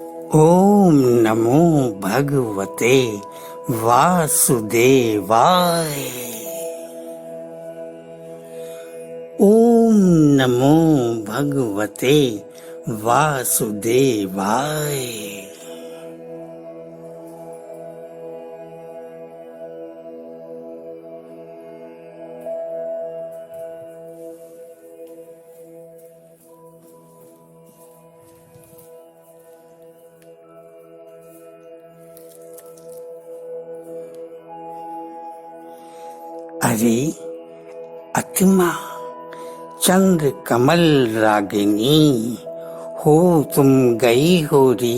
ओम नमो भगवते वासुदेवाय। ओम नमो भगवते वासुदेवाय। अरे अतिमा चंद्र कमल रागिनी हो, तुम गई हो री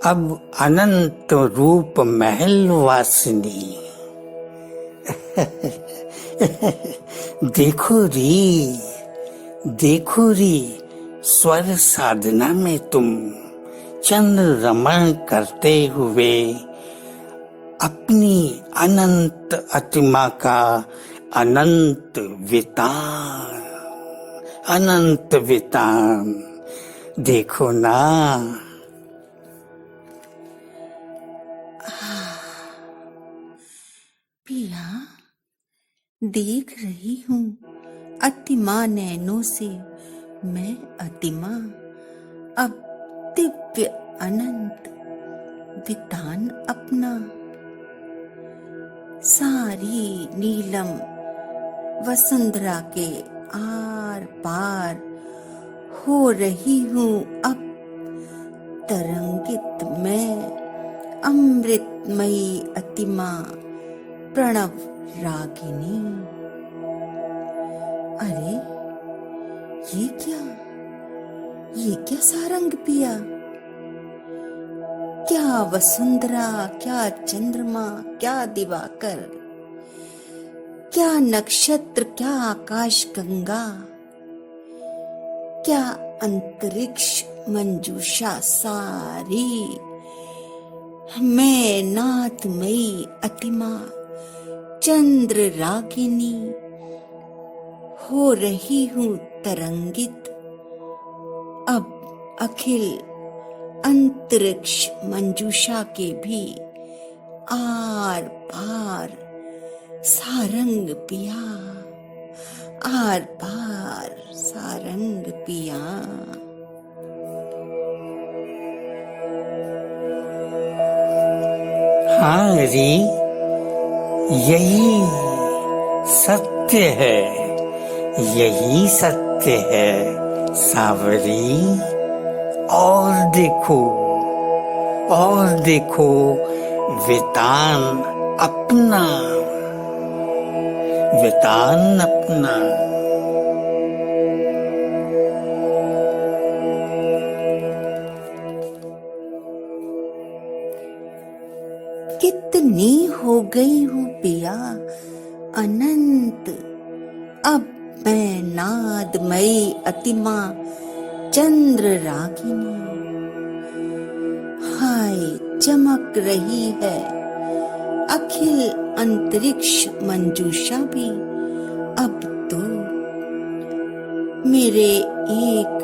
अब अनंत रूप महल वासिनी। देखो री स्वर साधना में तुम चंद्र रमण करते हुए अपनी अनंत अतिमा का अनंत वितान देखो ना। पिया, देख रही हूँ अतिमा नैनों से मैं अतिमा अब दिव्य अनंत वितान अपना। सारी नीलम वसुंधरा के आर पार हो रही हूँ अब तरंगित मैं अमृतमयी अतिमा प्रणव रागिनी। अरे ये क्या सारंग पिया, क्या वसुंधरा, क्या चंद्रमा, क्या दिवाकर, क्या नक्षत्र, क्या आकाश गंगा, क्या अंतरिक्ष मंजूषा सारी मैं नाथमयी अतिमा चंद्र रागिनी हो रही हूँ तरंगित अब अखिल अंतरिक्ष मंजूषा के भी आर पार सारंग पिया, आर पार सारंग पिया। हाँ री, यही सत्य है, यही सत्य है सावरी। और देखो वितान अपना। कितनी हो गई हूँ पिया अनंत अब मैं नादमयी अतिमा चंद्र रागिनी। हाय चमक रही है अखिल अंतरिक्ष मंजूषा भी अब तो मेरे एक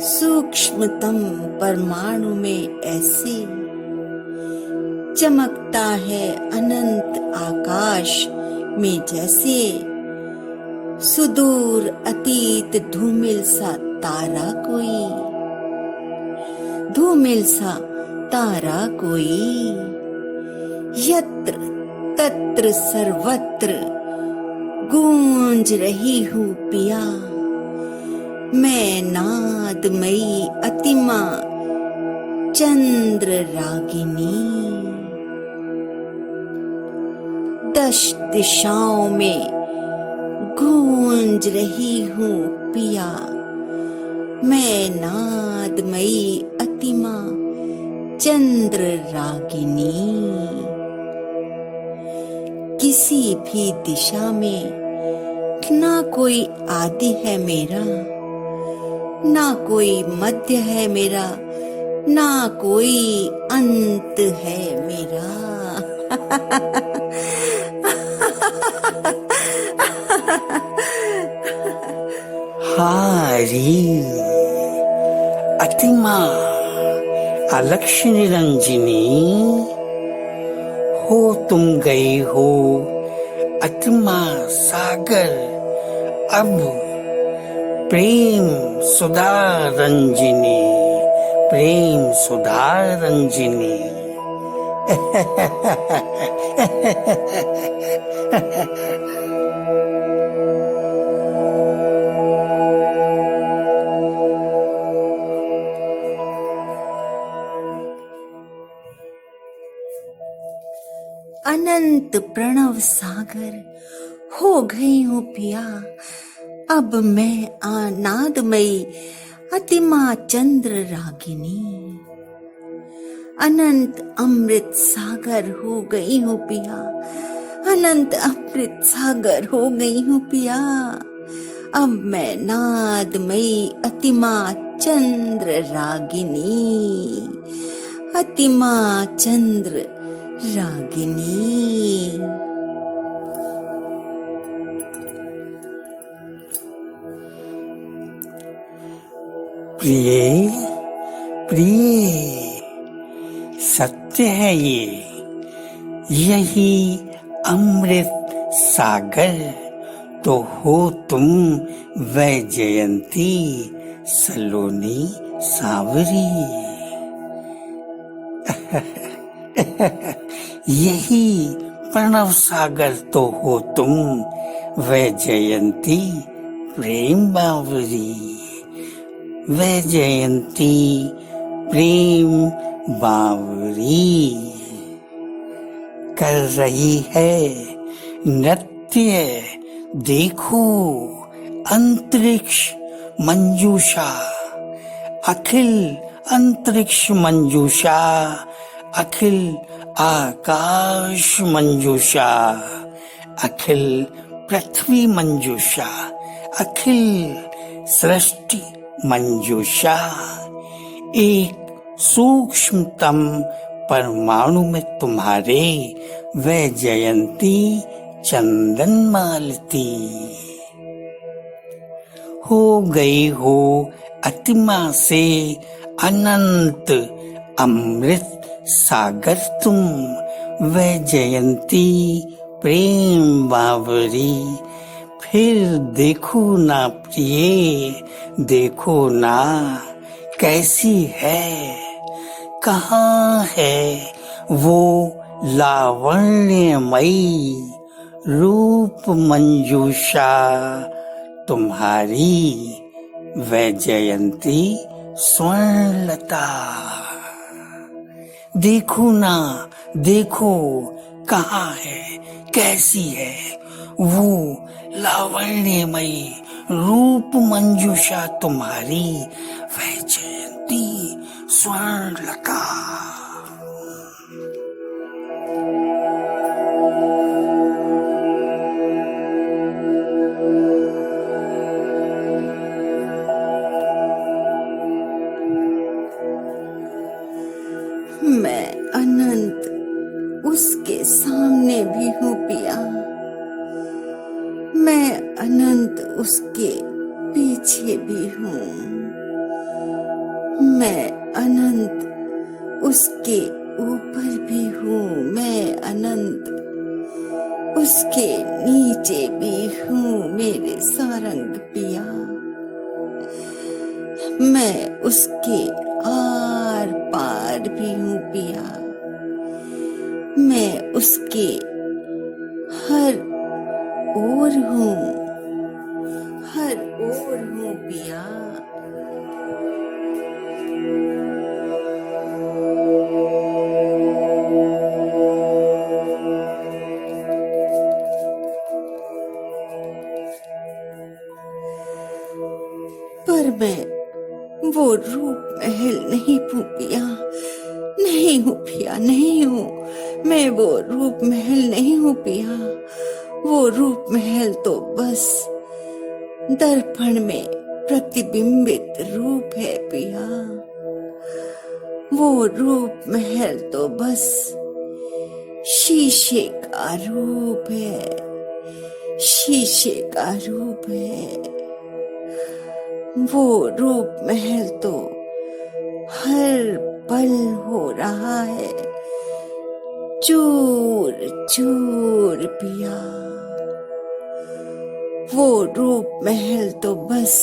सूक्ष्मतम परमाणु में ऐसे चमकता है अनंत आकाश में जैसे सुदूर अतीत धूमिल सा तारा कोई यत्र तत्र सर्वत्र गूंज रही हूँ पिया मैं नादमयी अतिमा चंद्र रागिनी। 10 दिशाओं में गूंज रही हूँ पिया मैं नादमयी अतिमा चंद्र रागिनी। किसी भी दिशा में ना कोई आदि है मेरा, ना कोई मध्य है मेरा, ना कोई अंत है मेरा। हारी अतिमा अलक्ष निरंजनी हो तुम गई हो आत्मा सागर, अब प्रेम सुधा रंजिनी, प्रेम सुधा रंजिनी। अनंत प्रणव सागर हो गई हूँ पिया, अब मैं आनादमयी अतिमा चंद्र रागिनी। अनंत अमृत सागर हो गई हूँ पिया, अनंत अमृत सागर हो गई हूँ पिया, अब मैं नादमयी अतिमा चंद्र रागिनी, अतिमा चंद्र रागिनी। प्रिय प्रिय सत्य है ये, यही अमृत सागर तो हो तुम वैजयंती सलोनी सांवरी। यही प्रणव सागर तो हो तुम वैजयंती प्रेम बावरी, वैजयंती प्रेम बावरी। कर रही है नृत्य देखो अंतरिक्ष मंजूषा, अखिल अंतरिक्ष मंजूषा, अखिल आकाश मंजूषा, अखिल पृथ्वी मंजूषा, अखिल सृष्टि मंजूषा। एक सूक्ष्मतम परमाणु में तुम्हारे वैजयंती चंदन मालती। हो गई हो अतिमा से अनंत अमृत सागर तुम, वैजयंती प्रेम बावरी। फिर देखो ना प्रिय, देखो ना कैसी है, कहाँ है वो लावण्यमयी रूप मंजूषा तुम्हारी, वैजयंती स्वर्णलता। देखो ना देखो कहाँ है, कैसी है वो लावण्यमयी रूप मंजूषा तुम्हारी, वैजयंती स्वर्णलता। मैं अनंत उसके सामने भी हूँ पिया, मैं अनंत उसके पीछे भी हूँ, मैं अनंत उसके ऊपर भी हूँ, मैं अनंत उसके नीचे भी हूँ मेरे सारंग पिया। मैं उसके आर पार भी हूँ पिया, मैं उसके हर ओर हूँ, हर ओर हूँ पिया। पर मैं वो रूप महल नहीं हूँ पिया, नहीं हूँ पिया, नहीं हूँ, मैं वो रूप महल नहीं हूँ पिया। वो रूप महल तो बस दर्पण में प्रतिबिंबित रूप है पिया। वो रूप महल तो बस शीशे का रूप है, शीशे का रूप है। वो रूप महल तो हर पल हो रहा है। चूर चूर पिया। वो रूप महल तो बस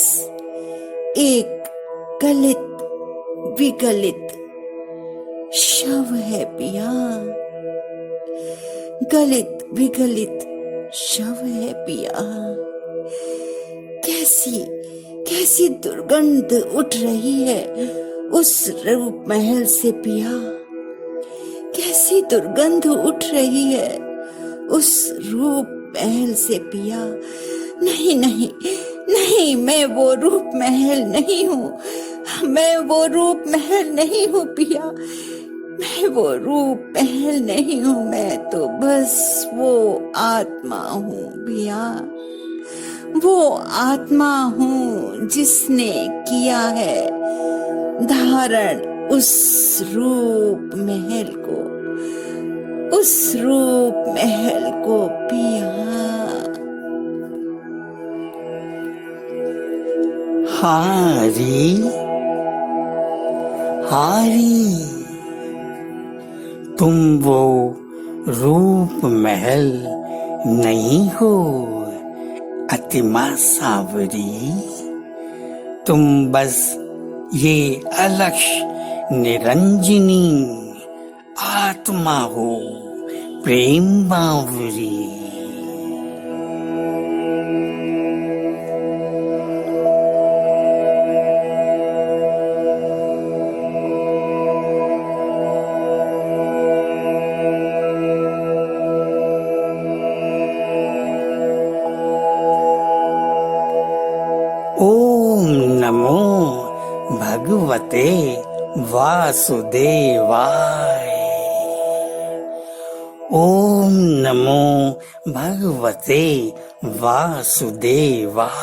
एक गलित विगलित शव है पिया। गलित विगलित शव है पिया। कैसी कैसी दुर्गंध उठ रही है उस रूप महल से पिया। कैसी दुर्गंध उठ रही है उस रूप महल से पिया। नहीं नहीं नहीं, मैं वो रूप महल नहीं हूँ। मैं वो रूप महल नहीं हूँ पिया। मैं वो रूप महल नहीं हूँ। मैं तो बस वो आत्मा हूँ पिया। वो आत्मा हूँ जिसने किया है धारण उस रूप महल को, उस रूप महल को पिया। हारी हारी, तुम वो रूप महल नहीं हो अतिमा सावरी। तुम बस ये अलक्ष निरंजनी आत्मा हो प्रेम बावरी। ओम नमो भगवते वासुदेवाय। ओम नमो भगवते वासुदेवाय।